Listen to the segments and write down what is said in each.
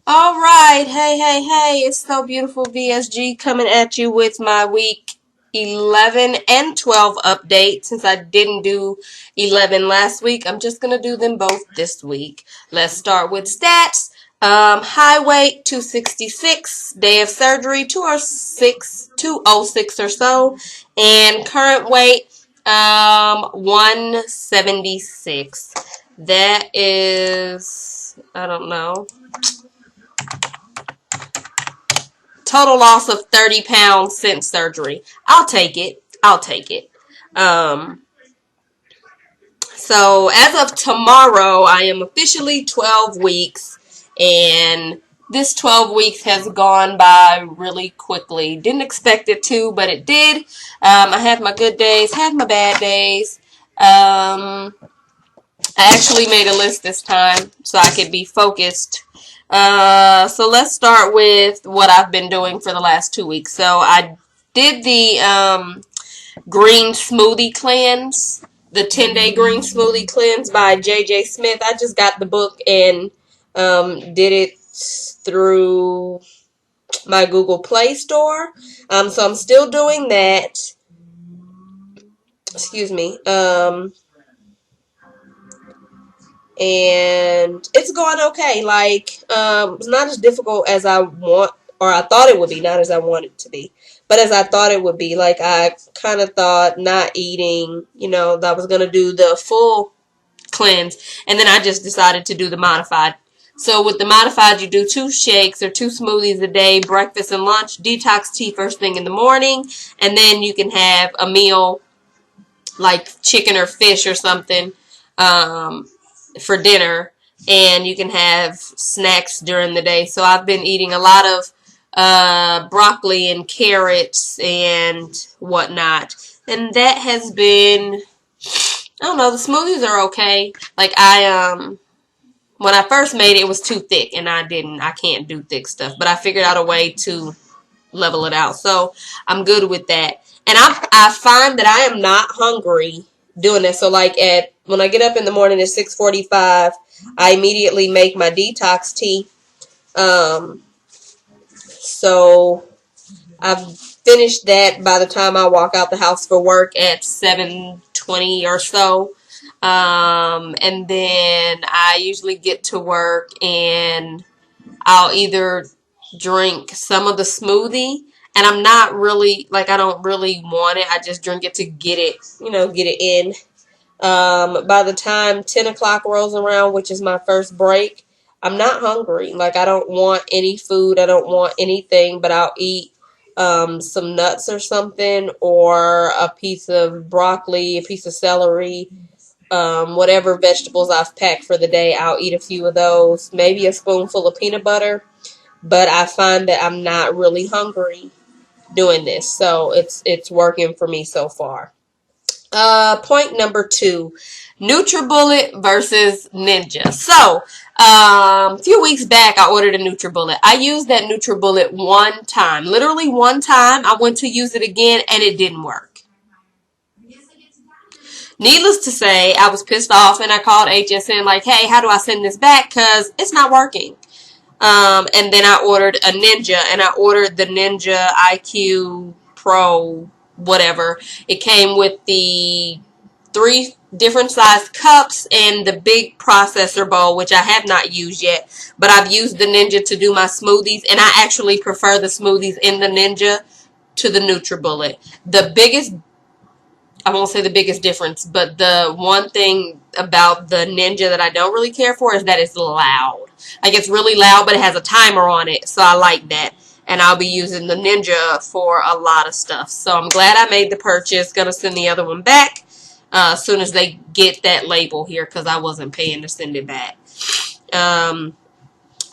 All right, hey, it's So Beautiful VSG coming at you with my week 11 and 12 update. Since I didn't do 11 last week, I'm just going to do them both this week. Let's start with stats. High weight 266, day of surgery 206 or so, and current weight 176. That is, I don't know, total loss of 30 pounds since surgery. I'll take it. I'll take it. Um, so as of tomorrow, I am officially 12 weeks, and this 12 weeks has gone by really quickly. Didn't expect it to, but it did. I had my good days, had my bad days. I actually made a list this time so I could be focused. So let's start with what I've been doing for the last 2 weeks. So I did the green smoothie cleanse, the 10-day green smoothie cleanse by J.J. Smith. I just got the book and did it through my Google Play Store. So I'm still doing that. Excuse me. And it's going okay. Like, it's not as difficult as I want, or I thought it would be, not as I want it to be, but as I thought it would be. Like, I kind of thought not eating, that I was going to do the full cleanse, and then I just decided to do the modified. So with the modified, you do 2 shakes or 2 smoothies a day, breakfast and lunch, detox tea first thing in the morning, and then you can have a meal like chicken or fish or something for dinner, and you can have snacks during the day. So I've been eating a lot of broccoli and carrots and whatnot, and that has been, I don't know, the smoothies are okay. Like, when I first made it, it was too thick, and I can't do thick stuff, but I figured out a way to level it out. So I'm good with that. And I find that I am not hungry doing that. So like when I get up in the morning at 6:45, I immediately make my detox tea. So I've finished that by the time I walk out the house for work at 7:20 or so. And then I usually get to work and I'll either drink some of the smoothie, and I'm not really, like, I don't really want it. I just drink it to get it, get it in. By the time 10 o'clock rolls around, which is my first break, I'm not hungry. Like, I don't want any food. I don't want anything, but I'll eat some nuts or something, or a piece of broccoli, a piece of celery, whatever vegetables I've packed for the day. I'll eat a few of those, maybe a spoonful of peanut butter, but I find that I'm not really hungry doing this, so it's working for me so far. Point number 2, NutriBullet versus Ninja. So, a few weeks back, I ordered a NutriBullet. I used that NutriBullet one time, literally one time. I went to use it again, and it didn't work. Needless to say, I was pissed off, and I called HSN like, hey, how do I send this back? Because it's not working. And then I ordered a Ninja, and I ordered the Ninja IQ Pro, whatever. It came with the 3 different size cups and the big processor bowl, which I have not used yet, but I've used the Ninja to do my smoothies, and I actually prefer the smoothies in the Ninja to the NutriBullet. The biggest, I won't say the biggest difference, but the one thing about the Ninja that I don't really care for is that it's loud. Like, it's really loud, but it has a timer on it, so I like that. And I'll be using the Ninja for a lot of stuff. So I'm glad I made the purchase. Gonna send the other one back as soon as they get that label here, because I wasn't paying to send it back.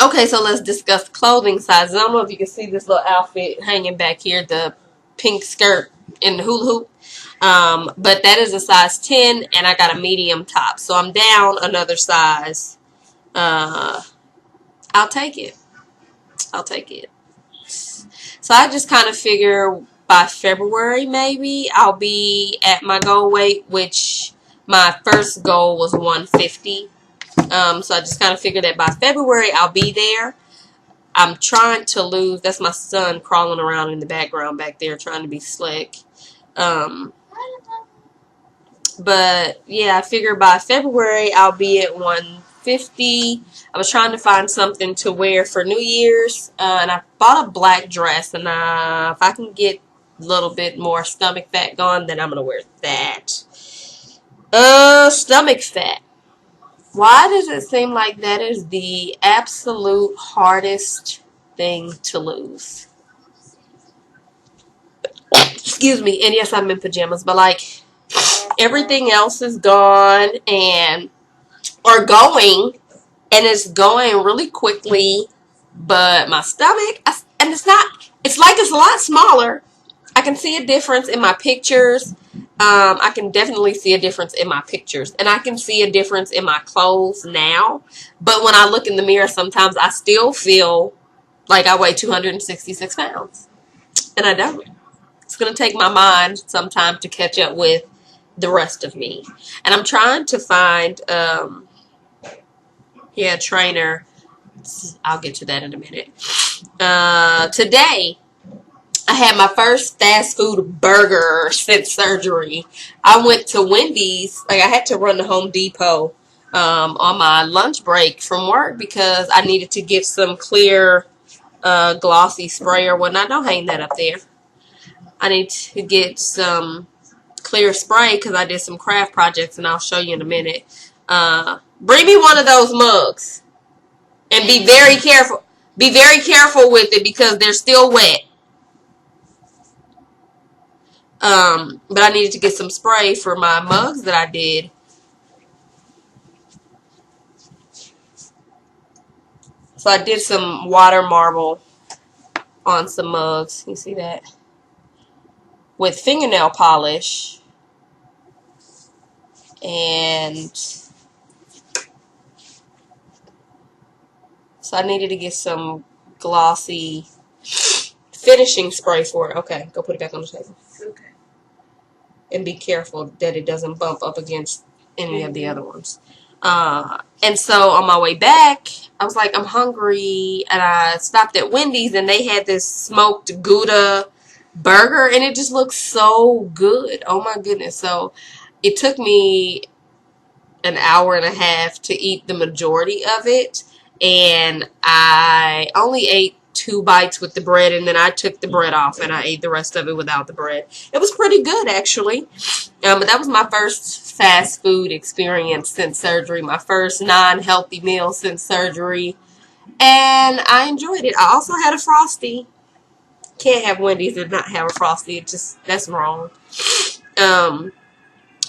Okay, so let's discuss clothing sizes. I don't know if you can see this little outfit hanging back here, the pink skirt and the hula hoop. But that is a size 10, and I got a medium top. So I'm down another size. I'll take it. I'll take it. So I just kind of figure by February, maybe, I'll be at my goal weight, which my first goal was 150. So I just kind of figured that by February, I'll be there. I'm trying to lose. That's my son crawling around in the background back there trying to be slick. Um, but yeah, I figure by February I'll be at 150. I was trying to find something to wear for New Year's, and I bought a black dress. And if I can get a little bit more stomach fat going, then I'm gonna wear that. Stomach fat. Why does it seem like that is the absolute hardest thing to lose? Excuse me. And yes, I'm in pajamas, but like everything else is gone and or going, and it's going really quickly. But my stomach, and it's not. It's like it's a lot smaller. I can see a difference in my pictures. I can definitely see a difference in my pictures, and I can see a difference in my clothes now. But when I look in the mirror, sometimes I still feel like I weigh 266 pounds, and I don't. It's going to take my mind some time to catch up with the rest of me. And I'm trying to find, a trainer. I'll get to that in a minute. Today, I had my first fast food burger since surgery. I went to Wendy's. Like, I had to run to Home Depot on my lunch break from work because I needed to get some clear, glossy spray or whatnot. Don't hang that up there. I need to get some clear spray because I did some craft projects, and I'll show you in a minute. Bring me one of those mugs and be very careful. Be very careful with it because they're still wet. But I needed to get some spray for my mugs that I did. So I did some water marble on some mugs. You see that? With fingernail polish. And so I needed to get some glossy finishing spray for it. Okay, go put it back on the table. Okay. And be careful that it doesn't bump up against any of the other ones. And so on my way back, I was like, I'm hungry, and I stopped at Wendy's, and they had this smoked Gouda burger, and it just looked so good. Oh my goodness. So it took me an hour and a half to eat the majority of it, and I only ate 2 bites with the bread, and then I took the bread off and I ate the rest of it without the bread. It was pretty good, actually. But that was my first fast food experience since surgery, my first non-healthy meal since surgery, and I enjoyed it. I also had a Frosty. Can't have Wendy's and not have a Frosty. It just, that's wrong.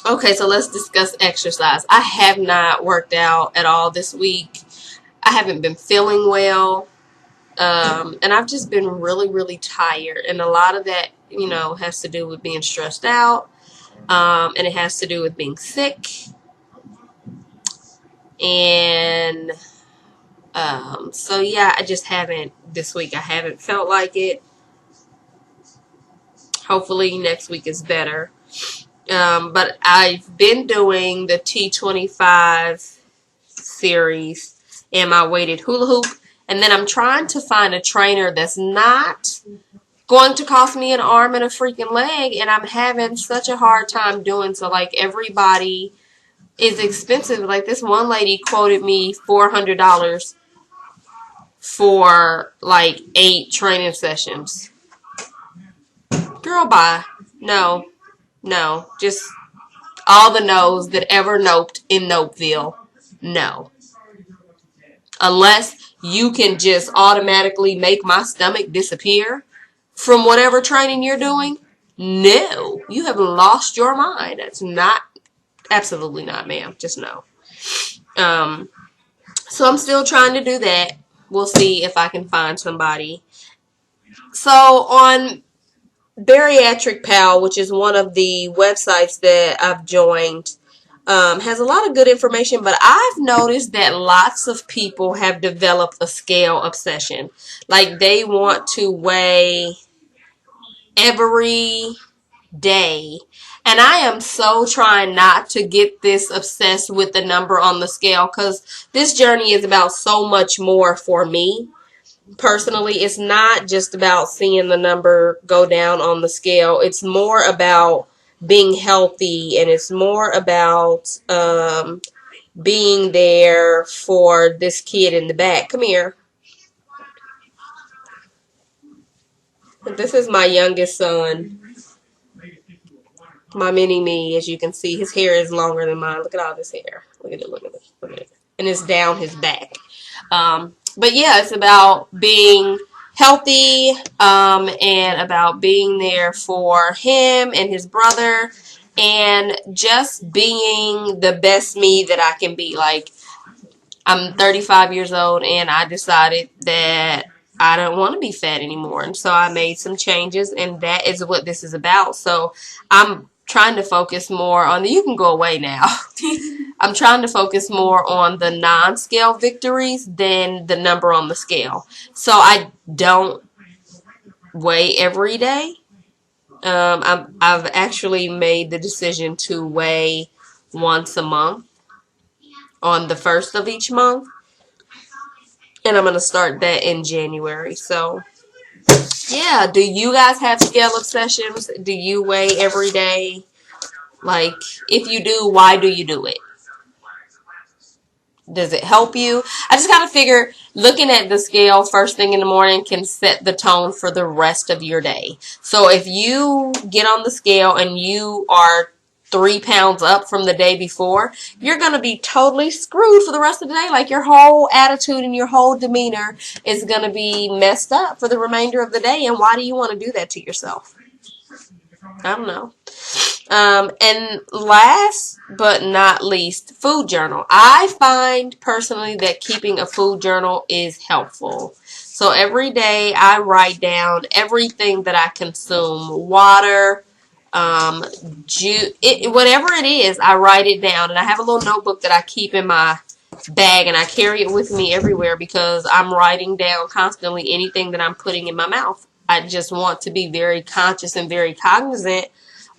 Okay, so let's discuss exercise. I have not worked out at all this week. I haven't been feeling well. And I've just been really, really tired. And a lot of that, has to do with being stressed out. And it has to do with being sick. And so, yeah, I just haven't, this week, I haven't felt like it. Hopefully next week is better. But I've been doing the T25 series and my weighted hula hoop. And then I'm trying to find a trainer that's not going to cost me an arm and a freaking leg. And I'm having such a hard time doing so. Like, everybody is expensive. Like, this one lady quoted me $400 for like 8 training sessions. Girl, bye. No. Just all the no's that ever noped in Nopeville. No. Unless you can just automatically make my stomach disappear from whatever training you're doing. No. You have lost your mind. That's not, absolutely not, ma'am. Just no. So I'm still trying to do that. We'll see if I can find somebody. So on Bariatric Pal, which is one of the websites that I've joined, has a lot of good information, but I've noticed that lots of people have developed a scale obsession. Like, they want to weigh every day. And I am so trying not to get this obsessed with the number on the scale, because this journey is about so much more for me. personally, it's not just about seeing the number go down on the scale. It's more about being healthy, and it's more about being there for this kid in the back. Come here. This is my youngest son, my mini me. As you can see, his hair is longer than mine. Look at all this hair. Look at it, look at it, look at it. And it's down his back. But yeah, it's about being healthy, and about being there for him and his brother, and just being the best me that I can be. Like, I'm 35 years old, and I decided that I don't want to be fat anymore. And so I made some changes, and that is what this is about. So I'm trying to focus more on the, you can go away now. I'm trying to focus more on the non-scale victories than the number on the scale. So I don't weigh every day. I've actually made the decision to weigh once a month on the first of each month. And I'm going to start that in January. So, yeah. Do you guys have scale obsessions? Do you weigh every day? Like, if you do, why do you do it? Does it help you? I just kind of figure looking at the scale first thing in the morning can set the tone for the rest of your day. So if you get on the scale and you are 3 pounds up from the day before, you're going to be totally screwed for the rest of the day. Like, your whole attitude and your whole demeanor is going to be messed up for the remainder of the day. And why do you want to do that to yourself? I don't know. And last but not least, food journal. I find personally that keeping a food journal is helpful. So every day I write down everything that I consume, water, juice, whatever it is, I write it down. And I have a little notebook that I keep in my bag, and I carry it with me everywhere because I'm writing down constantly anything that I'm putting in my mouth. I just want to be very conscious and very cognizant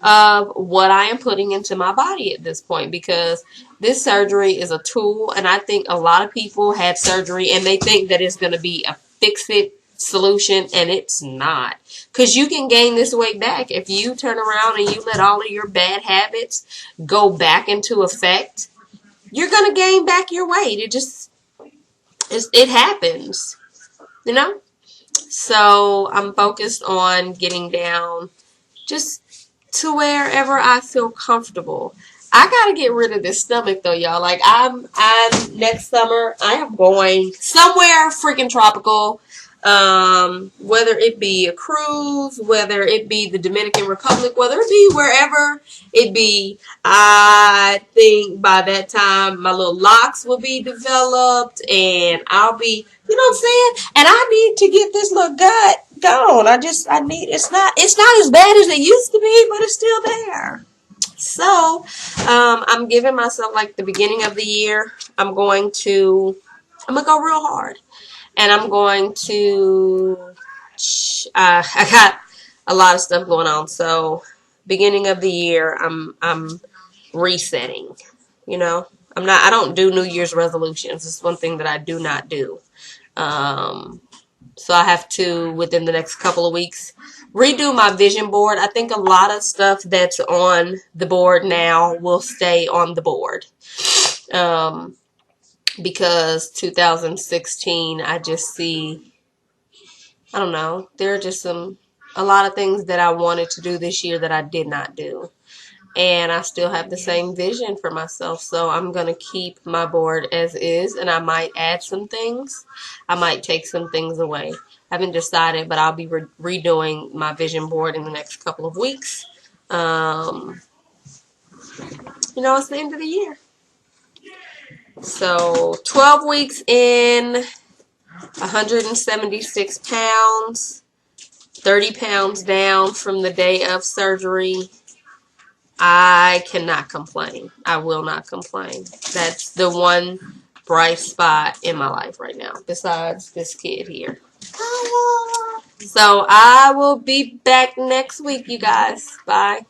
of what I am putting into my body at this point, because this surgery is a tool, and I think a lot of people have surgery and they think that it's going to be a fix-it solution, and it's not, because you can gain this weight back if you turn around and you let all of your bad habits go back into effect. You're going to gain back your weight. It happens, you know. So I'm focused on getting down just to wherever I feel comfortable. I gotta get rid of this stomach though, y'all. Like, I'm next summer I am going somewhere freaking tropical. Whether it be a cruise, whether it be the Dominican Republic, whether it be wherever it be, I think by that time my little locks will be developed, and I'll be, you know what I'm saying? And I need to get this little gut gone. I need, it's not as bad as it used to be, but it's still there. So, I'm giving myself like the beginning of the year. I'm gonna go real hard, and I'm going to. I got a lot of stuff going on, so beginning of the year, I'm resetting. You know, I don't do New Year's resolutions. It's one thing that I do not do. So I have to, within the next couple of weeks, redo my vision board. I think a lot of stuff that's on the board now will stay on the board. Because 2016, I just see, I don't know, there are just a lot of things that I wanted to do this year that I did not do. And I still have the same vision for myself, so I'm going to keep my board as is, and I might add some things. I might take some things away. I haven't decided, but I'll be redoing my vision board in the next couple of weeks. It's the end of the year. So 12 weeks in, 176 pounds, 30 pounds down from the day of surgery. I cannot complain. I will not complain. That's the one bright spot in my life right now, besides this kid here. So I will be back next week, you guys. Bye.